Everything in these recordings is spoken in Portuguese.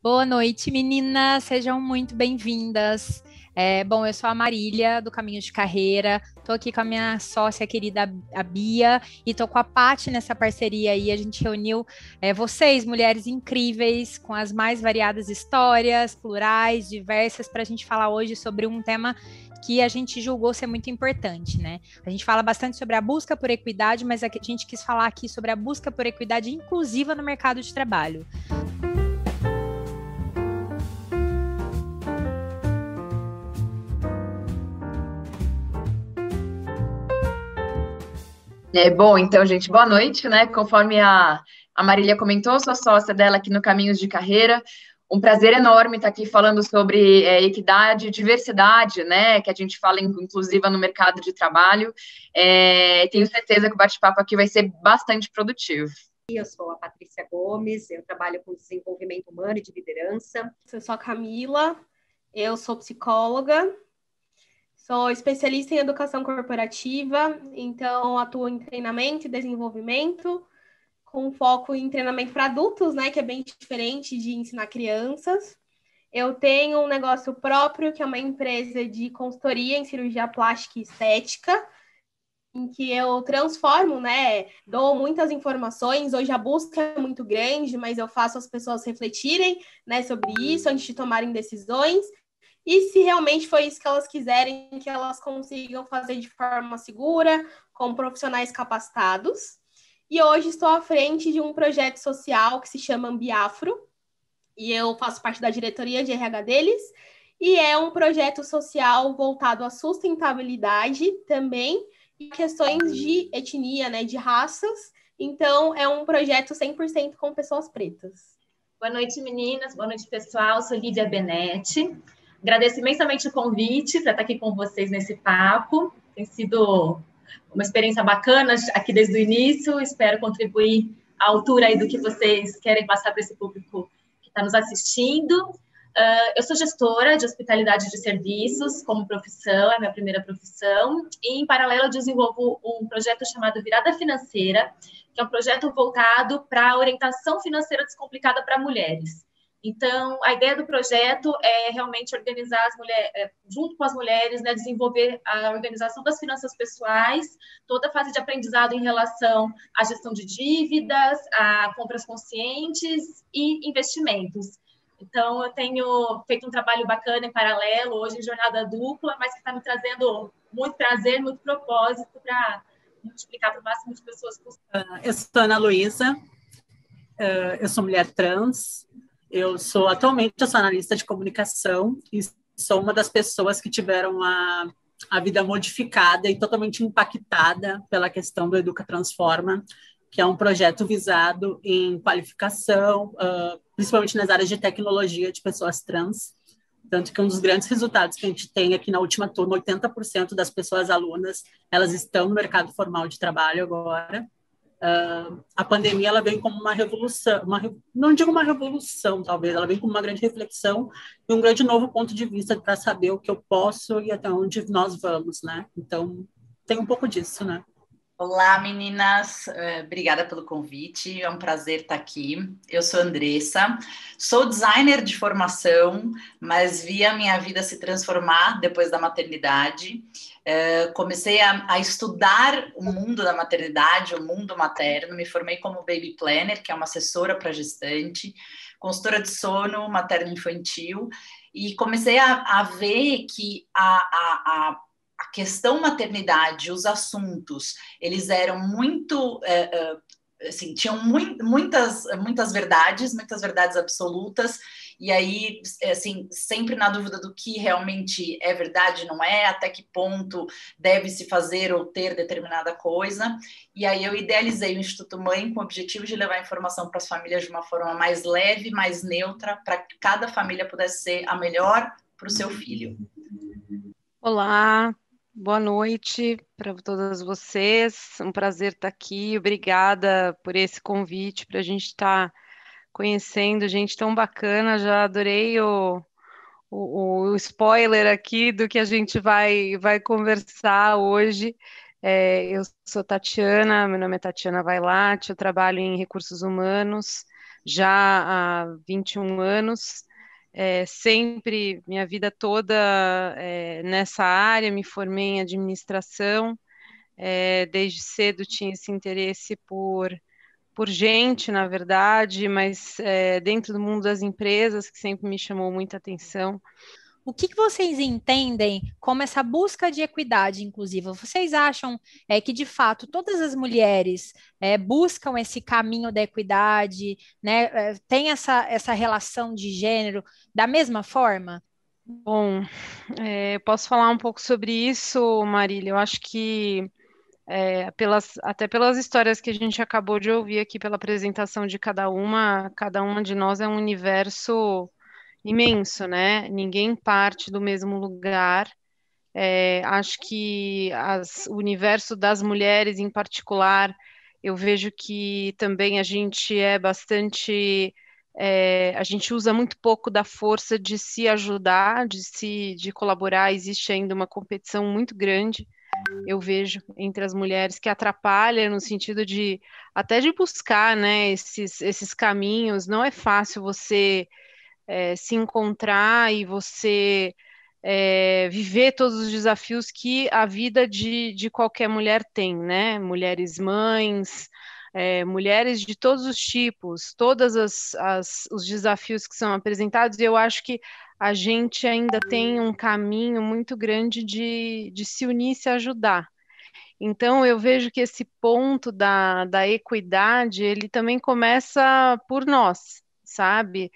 Boa noite, meninas, sejam muito bem-vindas. Bom, eu sou a Marília, do Caminhos de Carreira, estou aqui com a minha sócia querida, a Bia, e estou com a Paty nessa parceria aí. A gente reuniu vocês, mulheres incríveis, com as mais variadas histórias, plurais, diversas, para a gente falar hoje sobre um tema que a gente julgou ser muito importante, né? A gente fala bastante sobre a busca por equidade, mas a gente quis falar aqui sobre a busca por equidade inclusiva no mercado de trabalho. Bom, então, gente, boa noite, né? Conforme a Marília comentou, sou sócia dela aqui no Caminhos de Carreira. Um prazer enorme estar aqui falando sobre equidade e diversidade, né? Que a gente fala inclusiva no mercado de trabalho. Tenho certeza que o bate-papo aqui vai ser bastante produtivo. Eu sou a Patrícia Gomes, eu trabalho com desenvolvimento humano e de liderança. Eu sou a Camila, eu sou psicóloga. Sou especialista em educação corporativa, então atuo em treinamento e desenvolvimento, com foco em treinamento para adultos, né, que é bem diferente de ensinar crianças. Eu tenho um negócio próprio, que é uma empresa de consultoria em cirurgia plástica e estética, em que eu transformo, né, dou muitas informações. Hoje a busca é muito grande, mas eu faço as pessoas refletirem, né, sobre isso antes de tomarem decisões. E se realmente foi isso que elas quiserem, que elas consigam fazer de forma segura, com profissionais capacitados. E hoje estou à frente de um projeto social que se chama Ambiafro, e eu faço parte da diretoria de RH deles, e é um projeto social voltado à sustentabilidade também, e questões de etnia, né, de raças. Então, é um projeto 100% com pessoas pretas. Boa noite, meninas. Boa noite, pessoal. Sou Lídia Benetti. Agradeço imensamente o convite para estar aqui com vocês nesse papo. Tem sido uma experiência bacana aqui desde o início. Espero contribuir à altura aí do que vocês querem passar para esse público que está nos assistindo. Eu sou gestora de hospitalidade de serviços como profissão, é a minha primeira profissão. E, em paralelo, eu desenvolvo um projeto chamado Virada Financeira, que é um projeto voltado para a orientação financeira descomplicada para mulheres. Então, a ideia do projeto é realmente organizar as mulheres, junto com as mulheres, né, desenvolver a organização das finanças pessoais, toda a fase de aprendizado em relação à gestão de dívidas, a compras conscientes e investimentos. Então, eu tenho feito um trabalho bacana em paralelo, hoje em jornada dupla, mas que está me trazendo muito prazer, muito propósito para multiplicar para o máximo de pessoas possível. Eu sou Ana Luísa, eu sou mulher trans. Eu sou atualmente analista de comunicação e sou uma das pessoas que tiveram a vida modificada e totalmente impactada pela questão do Educa Transforma, que é um projeto visado em qualificação, principalmente nas áreas de tecnologia de pessoas trans. Tanto que um dos grandes resultados que a gente tem aqui na última turma, 80% das pessoas alunas, elas estão no mercado formal de trabalho agora. A pandemia ela vem como uma revolução, não digo uma revolução, talvez, ela vem como uma grande reflexão e um grande novo ponto de vista para saber o que eu posso e até onde nós vamos, né? Então, tem um pouco disso, né? Olá, meninas, obrigada pelo convite, é um prazer estar aqui. Eu sou Andressa, sou designer de formação, mas vi a minha vida se transformar depois da maternidade. Comecei a estudar o mundo da maternidade, o mundo materno, me formei como baby planner, que é uma assessora para gestante, consultora de sono materno-infantil, e comecei a ver que a questão maternidade, os assuntos, eles eram muito, assim, tinham muitas verdades absolutas, e aí, assim, sempre na dúvida do que realmente é verdade, não é, até que ponto deve-se fazer ou ter determinada coisa, e aí eu idealizei o Instituto Mãe com o objetivo de levar informação para as famílias de uma forma mais leve, mais neutra, para que cada família pudesse ser a melhor para o seu filho. Olá, boa noite para todas vocês, um prazer estar aqui, obrigada por esse convite para a gente estar conhecendo gente tão bacana, já adorei o spoiler aqui do que a gente vai conversar hoje. Eu sou Tatiana, meu nome é Tatiana Vailate, eu trabalho em recursos humanos já há 21 anos, sempre, minha vida toda nessa área, me formei em administração, desde cedo tinha esse interesse por gente, na verdade, mas dentro do mundo das empresas, que sempre me chamou muita atenção. O que vocês entendem como essa busca de equidade inclusiva? Vocês acham que, de fato, todas as mulheres buscam esse caminho da equidade, né? Tem essa relação de gênero da mesma forma? Bom, eu posso falar um pouco sobre isso, Marília. Eu acho que até pelas histórias que a gente acabou de ouvir aqui pela apresentação de cada uma de nós é um universo imenso, né? Ninguém parte do mesmo lugar. Acho que o universo das mulheres em particular, eu vejo que também a gente a gente usa muito pouco da força de se ajudar, de colaborar. Existe ainda uma competição muito grande, eu vejo, entre as mulheres, que atrapalha no sentido de até de buscar, né, esses caminhos. Não é fácil você se encontrar e você viver todos os desafios que a vida de qualquer mulher tem, né? Mulheres mães, mulheres de todos os tipos, todos os desafios que são apresentados, e eu acho que a gente ainda tem um caminho muito grande de se unir e se ajudar. Então, eu vejo que esse ponto da equidade, ele também começa por nós, sabe?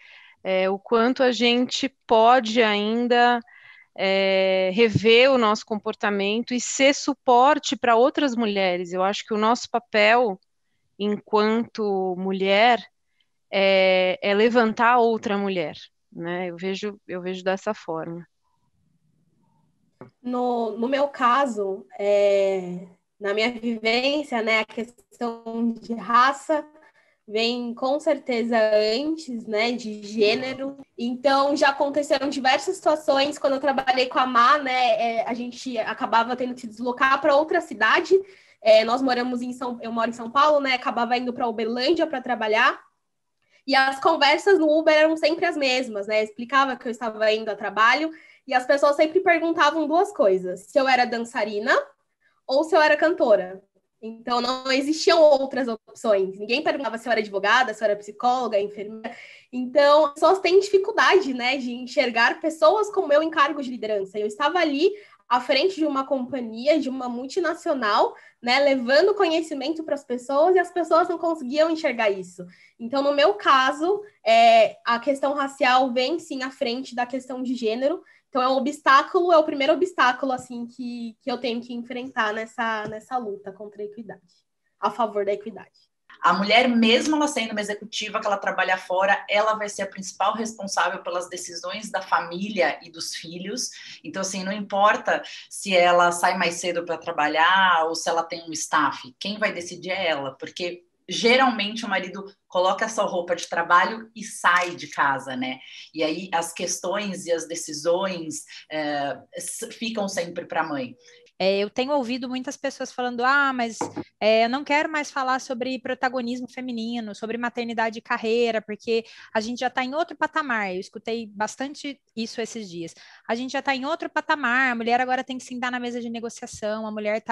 O quanto a gente pode ainda rever o nosso comportamento e ser suporte para outras mulheres. Eu acho que o nosso papel, enquanto mulher, é levantar outra mulher, né? Eu vejo dessa forma. No meu caso, na minha vivência, né, a questão de raça vem com certeza antes, né, de gênero. Então, já aconteceram diversas situações. Quando eu trabalhei com a Má, né, a gente acabava tendo que se deslocar para outra cidade. Nós moramos eu moro em São Paulo, né, acabava indo para Uberlândia para trabalhar. E as conversas no Uber eram sempre as mesmas, né? Eu explicava que eu estava indo a trabalho e as pessoas sempre perguntavam duas coisas: se eu era dançarina ou se eu era cantora. Então, não existiam outras opções. Ninguém perguntava se eu era advogada, se eu era psicóloga, enfermeira. Então, as pessoas têm dificuldade, né, de enxergar pessoas com o meu encargo de liderança. Eu estava ali à frente de uma companhia, de uma multinacional, né, levando conhecimento para as pessoas e as pessoas não conseguiam enxergar isso. Então, no meu caso, a questão racial vem, sim, à frente da questão de gênero. Então, é o primeiro obstáculo, assim, que eu tenho que enfrentar nessa luta contra a equidade, a favor da equidade. A mulher, mesmo ela sendo uma executiva, que ela trabalha fora, ela vai ser a principal responsável pelas decisões da família e dos filhos. Então, assim, não importa se ela sai mais cedo para trabalhar ou se ela tem um staff, quem vai decidir é ela, porque geralmente o marido coloca essa roupa de trabalho e sai de casa, né? E aí as questões e as decisões ficam sempre para a mãe. Eu tenho ouvido muitas pessoas falando, mas eu não quero mais falar sobre protagonismo feminino, sobre maternidade e carreira, porque a gente já está em outro patamar. Eu escutei bastante isso esses dias. A gente já está em outro patamar, a mulher agora tem que sentar na mesa de negociação, a mulher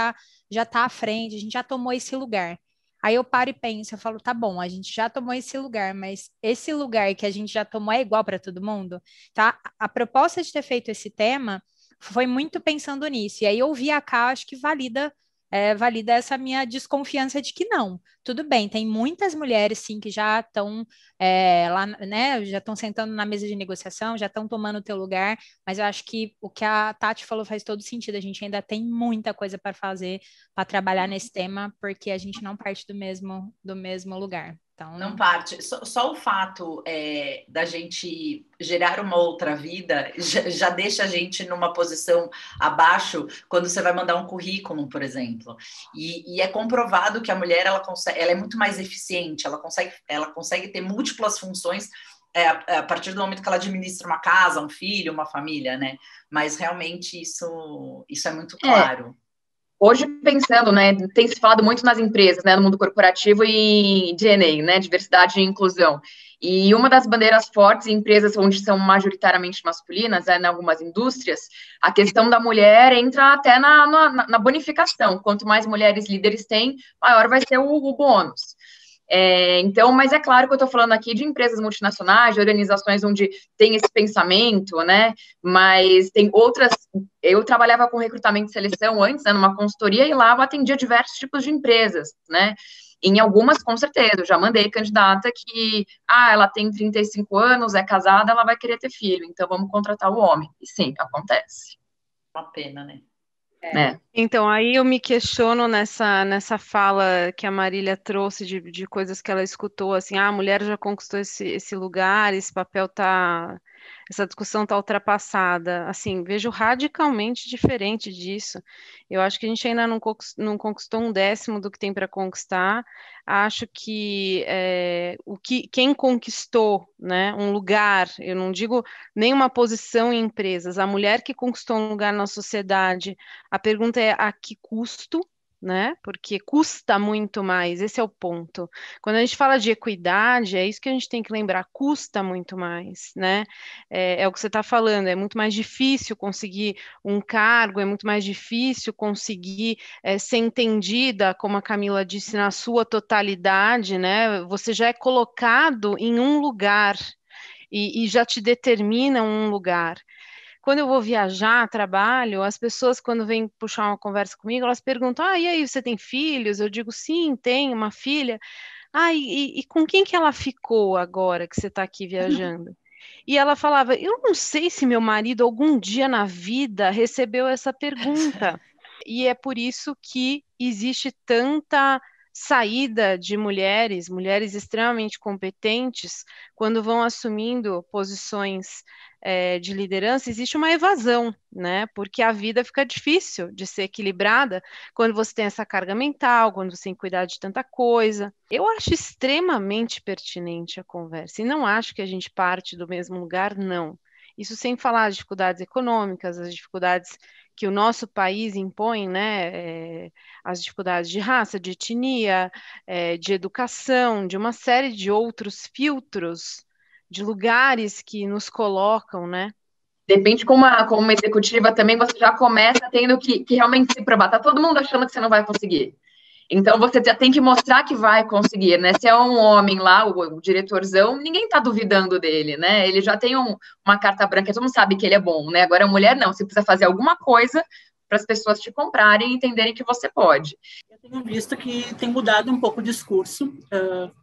já está à frente, a gente já tomou esse lugar. Aí eu paro e penso, eu falo, tá bom, a gente já tomou esse lugar, mas esse lugar que a gente já tomou é igual para todo mundo? Tá? A proposta de ter feito esse tema foi muito pensando nisso. E aí eu vi a Cá, acho que valida essa minha desconfiança de que não. Tudo bem, tem muitas mulheres, sim, que já estão lá, né, já estão sentando na mesa de negociação, já estão tomando o teu lugar, mas eu acho que o que a Tati falou faz todo sentido. A gente ainda tem muita coisa para fazer, para trabalhar nesse tema, porque a gente não parte do mesmo lugar. Então, não parte. Só o fato da gente gerar uma outra vida já deixa a gente numa posição abaixo quando você vai mandar um currículo, por exemplo. E é comprovado que a mulher ela é muito mais eficiente, ela consegue ter múltiplas funções a partir do momento que ela administra uma casa, um filho, uma família, né? Mas realmente isso é muito claro. Hoje, pensando, né, tem se falado muito nas empresas, né, no mundo corporativo e DNA, né, diversidade e inclusão. E uma das bandeiras fortes em empresas onde são majoritariamente masculinas, em algumas indústrias, a questão da mulher entra até na bonificação. Quanto mais mulheres líderes tem, maior vai ser o bônus. Então, mas é claro que eu estou falando aqui de empresas multinacionais, de organizações onde tem esse pensamento, né? Mas tem outras. Eu trabalhava com recrutamento e seleção antes, né, numa consultoria, e lá eu atendia diversos tipos de empresas, né? Em algumas, com certeza, eu já mandei candidata que, ela tem 35 anos, é casada, ela vai querer ter filho, então vamos contratar o homem. E sim, acontece. Uma pena, né? Então, aí eu me questiono nessa fala que a Marília trouxe de coisas que ela escutou, assim, a mulher já conquistou esse lugar, essa discussão está ultrapassada. Assim, vejo radicalmente diferente disso. Eu acho que a gente ainda não conquistou 1/10 do que tem para conquistar. Acho que quem conquistou, né, um lugar, eu não digo nenhuma posição em empresas, a mulher que conquistou um lugar na sociedade, a pergunta é a que custo, né? Porque custa muito mais, esse é o ponto. Quando a gente fala de equidade, é isso que a gente tem que lembrar, custa muito mais, né? É o que você está falando, é muito mais difícil conseguir um cargo, é muito mais difícil conseguir ser entendida, como a Camila disse, na sua totalidade, né? Você já é colocado em um lugar e já te determina um lugar. Quando eu vou viajar, trabalho, as pessoas, quando vêm puxar uma conversa comigo, elas perguntam, e aí, você tem filhos? Eu digo, sim, tenho uma filha. E com quem que ela ficou agora que você está aqui viajando? E ela falava, eu não sei se meu marido algum dia na vida recebeu essa pergunta. E é por isso que existe tanta saída de mulheres extremamente competentes, quando vão assumindo posições de liderança, existe uma evasão, né? Porque a vida fica difícil de ser equilibrada quando você tem essa carga mental, quando você tem que cuidar de tanta coisa. Eu acho extremamente pertinente a conversa, e não acho que a gente parte do mesmo lugar, não. Isso sem falar as dificuldades econômicas, as dificuldades que o nosso país impõe, né? As dificuldades de raça, de etnia, de educação, de uma série de outros filtros, de lugares que nos colocam, né? Depende como uma executiva também, você já começa tendo que realmente se provar. Tá todo mundo achando que você não vai conseguir. Então, você já tem que mostrar que vai conseguir, né? Se é um homem lá, o diretorzão, ninguém tá duvidando dele, né? Ele já tem uma carta branca, todo mundo sabe que ele é bom, né? Agora, a mulher não, você precisa fazer alguma coisa para as pessoas te comprarem e entenderem que você pode. Eu tenho visto que tem mudado um pouco o discurso.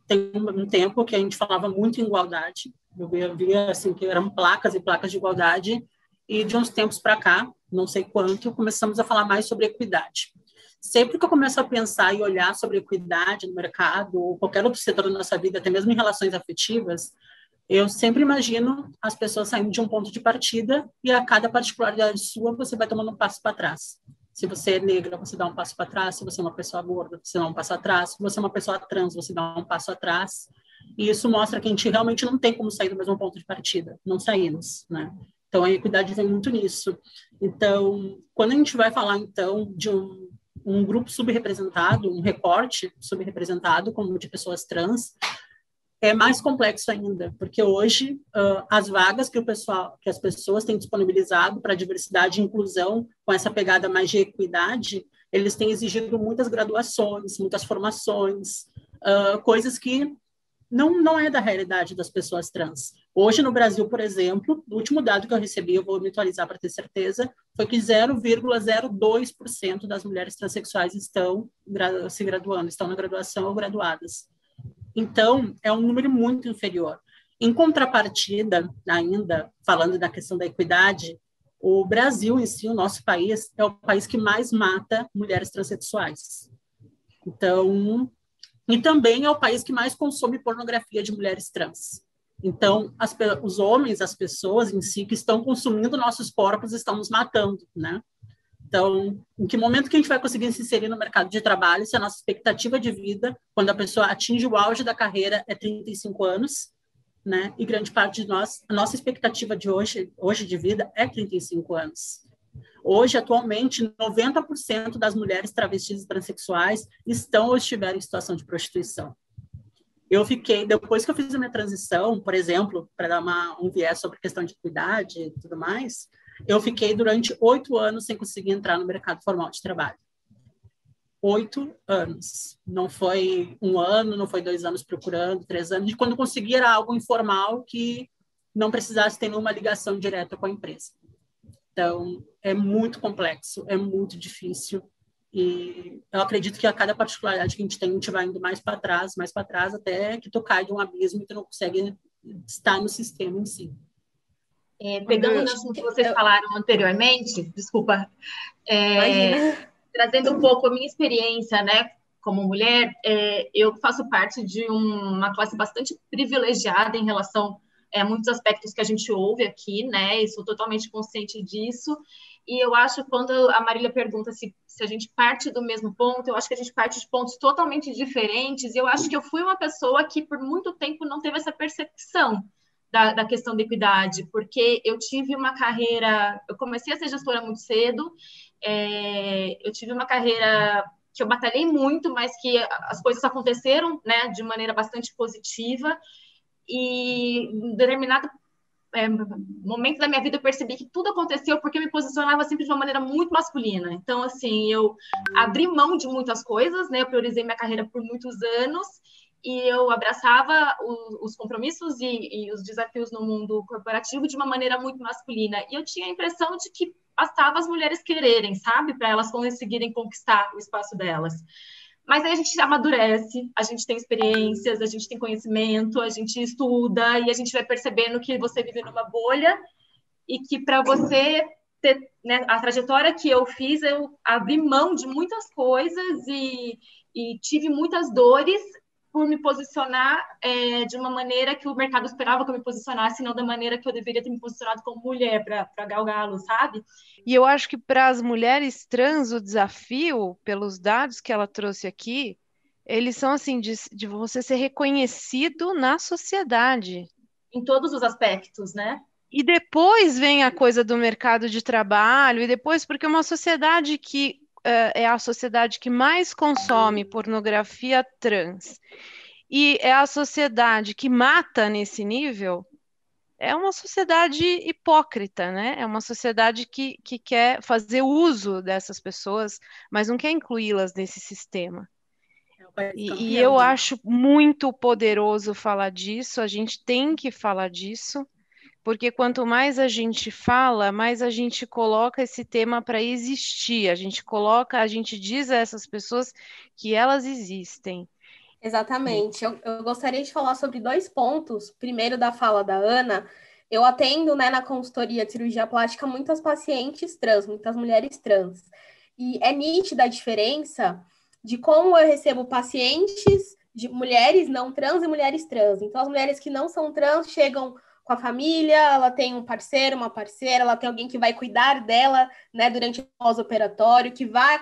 Tem um tempo que a gente falava muito em igualdade. Eu via assim, que eram placas e placas de igualdade, e de uns tempos para cá, não sei quanto, começamos a falar mais sobre equidade. Sempre que eu começo a pensar e olhar sobre equidade no mercado, ou qualquer outro setor da nossa vida, até mesmo em relações afetivas, eu sempre imagino as pessoas saindo de um ponto de partida e a cada particularidade sua você vai tomando um passo para trás. Se você é negra, você dá um passo para trás. Se você é uma pessoa gorda, você dá um passo atrás. Se você é uma pessoa trans, você dá um passo atrás. E isso mostra que a gente realmente não tem como sair do mesmo ponto de partida. Não saímos, né? Então, a equidade vem muito nisso. Então, quando a gente vai falar, então, de um grupo subrepresentado, um recorte subrepresentado, como de pessoas trans, é mais complexo ainda, porque hoje as vagas que as pessoas têm disponibilizado para diversidade e inclusão, com essa pegada mais de equidade, eles têm exigido muitas graduações, muitas formações, coisas que não é da realidade das pessoas trans. Hoje, no Brasil, por exemplo, o último dado que eu recebi, eu vou me atualizar para ter certeza, foi que 0,02% das mulheres transexuais estão se graduando, estão na graduação ou graduadas. Então, é um número muito inferior. Em contrapartida, ainda, falando da questão da equidade, o Brasil em si, o nosso país, é o país que mais mata mulheres transexuais. Então, e também é o país que mais consome pornografia de mulheres trans. Então, os homens, as pessoas em si que estão consumindo nossos corpos, estão nos matando, né? Então, em que momento que a gente vai conseguir se inserir no mercado de trabalho se a nossa expectativa de vida, quando a pessoa atinge o auge da carreira, é 35 anos, né? E grande parte de nós, a nossa expectativa de hoje de vida é 35 anos. Hoje, atualmente, 90% das mulheres travestis e transexuais estão ou estiveram em situação de prostituição. Eu fiquei, depois que eu fiz a minha transição, por exemplo, para dar um viés sobre questão de equidade e tudo mais, eu fiquei durante 8 anos sem conseguir entrar no mercado formal de trabalho. 8 anos. Não foi 1 ano, não foi 2 anos procurando, 3 anos. E quando consegui era algo informal que não precisasse ter nenhuma ligação direta com a empresa. Então, é muito complexo, é muito difícil. E eu acredito que a cada particularidade que a gente vai indo mais para trás, até que tu cai de um abismo e tu não consegue estar no sistema em si. Pegando o gancho que vocês falaram anteriormente, desculpa, trazendo um pouco a minha experiência, né, como mulher, eu faço parte de uma classe bastante privilegiada em relação a muitos aspectos que a gente ouve aqui, né, e sou totalmente consciente disso. E eu acho, quando a Marília pergunta se a gente parte do mesmo ponto, eu acho que a gente parte de pontos totalmente diferentes, e eu acho que eu fui uma pessoa que, por muito tempo, não teve essa percepção da questão da equidade, porque eu tive uma carreira... Eu comecei a ser gestora muito cedo, eu tive uma carreira que eu batalhei muito, mas que as coisas aconteceram, né, de maneira bastante positiva, e em determinado momento da minha vida eu percebi que tudo aconteceu porque eu me posicionava sempre de uma maneira muito masculina. Então, assim, eu abri mão de muitas coisas, né? Eu priorizei minha carreira por muitos anos e eu abraçava os compromissos e os desafios no mundo corporativo de uma maneira muito masculina. E eu tinha a impressão de que bastava as mulheres quererem, sabe? Para elas conseguirem conquistar o espaço delas. Mas aí a gente amadurece, a gente tem experiências, a gente tem conhecimento, a gente estuda e a gente vai percebendo que você vive numa bolha e que para você ter, né, a trajetória que eu fiz, eu abri mão de muitas coisas e tive muitas dores por me posicionar de uma maneira que o mercado esperava que eu me posicionasse, não da maneira que eu deveria ter me posicionado como mulher para galgá-lo, sabe? E eu acho que para as mulheres trans, o desafio, pelos dados que ela trouxe aqui, eles são assim, de você ser reconhecido na sociedade. Em todos os aspectos, né? E depois vem a coisa do mercado de trabalho, e depois, porque uma sociedade que é a sociedade que mais consome pornografia trans, e é a sociedade que mata nesse nível, é uma sociedade hipócrita, né? É uma sociedade que quer fazer uso dessas pessoas, mas não quer incluí-las nesse sistema. E eu acho muito poderoso falar disso, a gente tem que falar disso, porque quanto mais a gente fala, mais a gente coloca esse tema para existir, a gente diz a essas pessoas que elas existem. Exatamente. Eu gostaria de falar sobre 2 pontos. Primeiro, da fala da Ana. Eu atendo, né, na consultoria de cirurgia plástica muitas pacientes trans, muitas mulheres trans. E é nítida a diferença de como eu recebo pacientes de mulheres não trans e mulheres trans. Então, as mulheres que não são trans chegam com a família, ela tem um parceiro, uma parceira, ela tem alguém que vai cuidar dela, né, durante o pós-operatório, que vai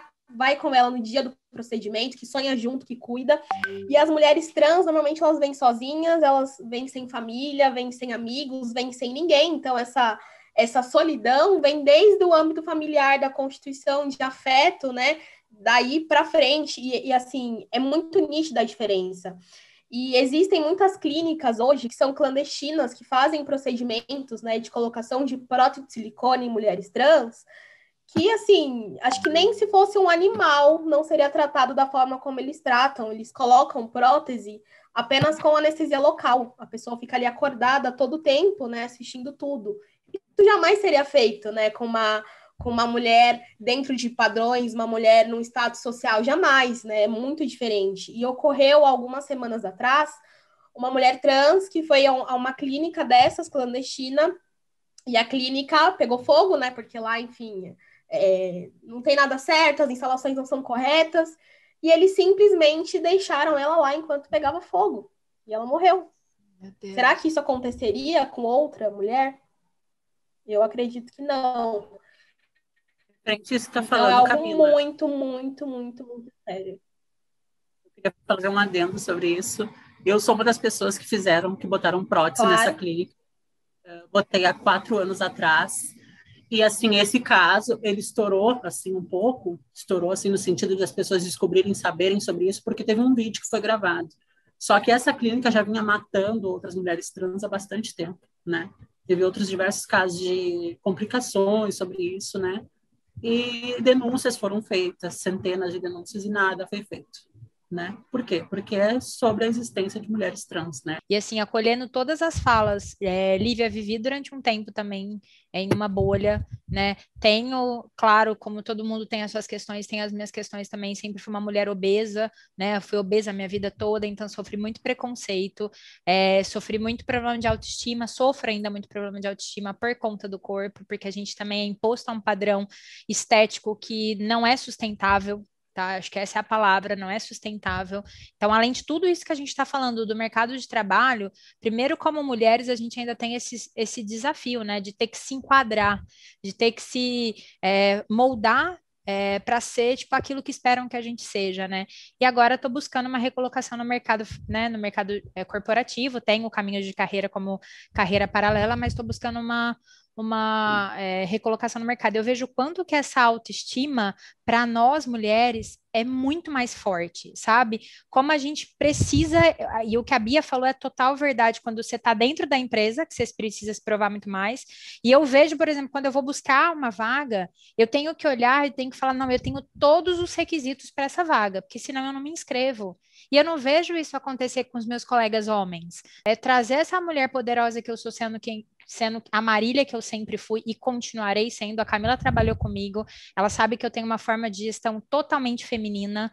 com ela no dia do procedimento, que sonha junto, que cuida. E as mulheres trans, normalmente, elas vêm sozinhas, elas vêm sem família, vêm sem amigos, vêm sem ninguém. Então, essa solidão vem desde o âmbito familiar, da constituição de afeto, né, daí para frente. E, assim, é muito nítida a diferença. E existem muitas clínicas hoje que são clandestinas, que fazem procedimentos, né, de colocação de prótese de silicone em mulheres trans, que, assim, acho que nem se fosse um animal não seria tratado da forma como eles tratam. Eles colocam prótese apenas com anestesia local. A pessoa fica ali acordada todo o tempo, né, assistindo tudo. Isso jamais seria feito, né, com uma mulher dentro de padrões, uma mulher num status social, jamais, né? É muito diferente. E ocorreu algumas semanas atrás, uma mulher trans que foi a uma clínica dessas, clandestina, e a clínica pegou fogo, né? Porque lá, enfim, não tem nada certo, as instalações não são corretas, e eles simplesmente deixaram ela lá enquanto pegava fogo. E ela morreu. Será que isso aconteceria com outra mulher? Eu acredito que não. Isso que está Então, falando, é algo Camila. muito, muito, muito, muito sério. Eu queria fazer um adendo sobre isso. Eu sou uma das pessoas que botaram prótese nessa clínica. Botei há 4 anos atrás. E, assim, esse caso, ele estourou, assim, um pouco, estourou, assim, no sentido de as pessoas descobrirem, saberem sobre isso, porque teve um vídeo que foi gravado. Só que essa clínica já vinha matando outras mulheres trans há bastante tempo, né? Teve outros diversos casos de complicações sobre isso, né? E denúncias foram feitas, centenas de denúncias, e nada foi feito, né? Por quê? Porque é sobre a existência de mulheres trans, né? E assim, acolhendo todas as falas, Lívia, vivi durante um tempo também em uma bolha, né? Tenho, claro, como todo mundo tem as suas questões, tem as minhas questões também. Sempre fui uma mulher obesa, né? Eu fui obesa a minha vida toda, então sofri muito preconceito, sofri muito problema de autoestima, sofro ainda muito problema de autoestima por conta do corpo, porque a gente também é imposto a um padrão estético que não é sustentável. Tá? Acho que essa é a palavra, não é sustentável. Então, além de tudo isso que a gente está falando do mercado de trabalho, primeiro, como mulheres, a gente ainda tem esse desafio, né, de ter que se enquadrar, de ter que se moldar para ser tipo aquilo que esperam que a gente seja, né? E agora estou buscando uma recolocação no mercado, né? No mercado corporativo, tenho o caminho de carreira como carreira paralela, mas estou buscando uma recolocação no mercado. Eu vejo quanto que essa autoestima para nós mulheres é muito mais forte, sabe? Como a gente precisa, e o que a Bia falou é total verdade, quando você está dentro da empresa, que você precisa se provar muito mais, e eu vejo, por exemplo, quando eu vou buscar uma vaga, eu tenho que olhar e tenho que falar, não, eu tenho todos os requisitos para essa vaga, porque senão eu não me inscrevo. E eu não vejo isso acontecer com os meus colegas homens. É trazer essa mulher poderosa que eu sou sendo a Marília que eu sempre fui e continuarei sendo. A Camila trabalhou comigo, ela sabe que eu tenho uma forma de gestão totalmente feminina,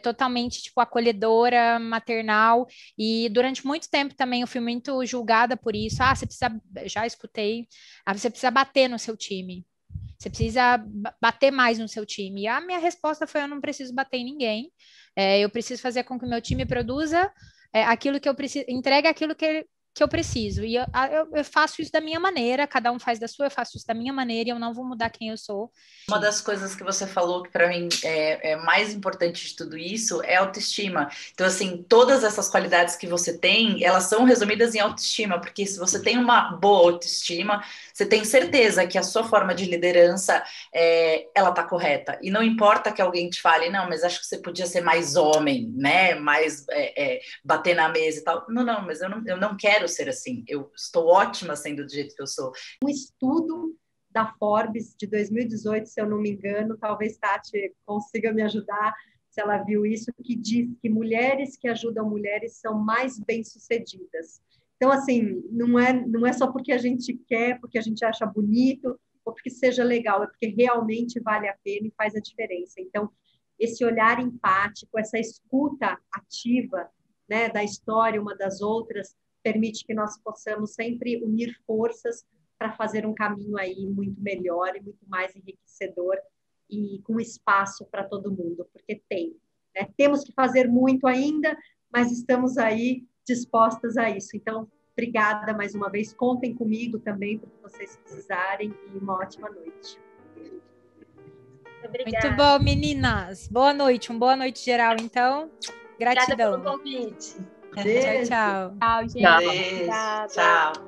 totalmente tipo acolhedora, maternal, e durante muito tempo também eu fui muito julgada por isso. Você precisa, já escutei, você precisa bater no seu time. Você precisa bater mais no seu time. E a minha resposta foi: eu não preciso bater em ninguém. Eu preciso fazer com que o meu time produza aquilo que eu preciso, entregue aquilo que eu preciso. E eu faço isso da minha maneira, cada um faz da sua, eu faço isso da minha maneira e eu não vou mudar quem eu sou. Uma das coisas que você falou que para mim é mais importante de tudo isso é autoestima. Então, assim, todas essas qualidades que você tem, elas são resumidas em autoestima, porque se você tem uma boa autoestima, você tem certeza que a sua forma de liderança, ela tá correta. E não importa que alguém te fale, não, mas acho que você podia ser mais homem, né? Mais bater na mesa e tal. Não, mas eu não quero ser assim. Eu estou ótima sendo do jeito que eu sou. Um estudo da Forbes de 2018, se eu não me engano, talvez Tati consiga me ajudar, se ela viu isso, que diz que mulheres que ajudam mulheres são mais bem-sucedidas. Então, assim, não é só porque a gente quer, porque a gente acha bonito, ou porque seja legal, é porque realmente vale a pena e faz a diferença. Então, esse olhar empático, essa escuta ativa, né, da história uma das outras, permite que nós possamos sempre unir forças para fazer um caminho aí muito melhor e muito mais enriquecedor e com espaço para todo mundo, porque né? Temos que fazer muito ainda, mas estamos aí dispostas a isso. Então, obrigada mais uma vez, contem comigo também para que vocês precisarem e uma ótima noite. Obrigada. Muito bom, meninas. Boa noite, boa noite geral, então. Gratidão. Obrigada pelo convite. Beijo. Tchau. Tchau, gente. Beijo. Tchau.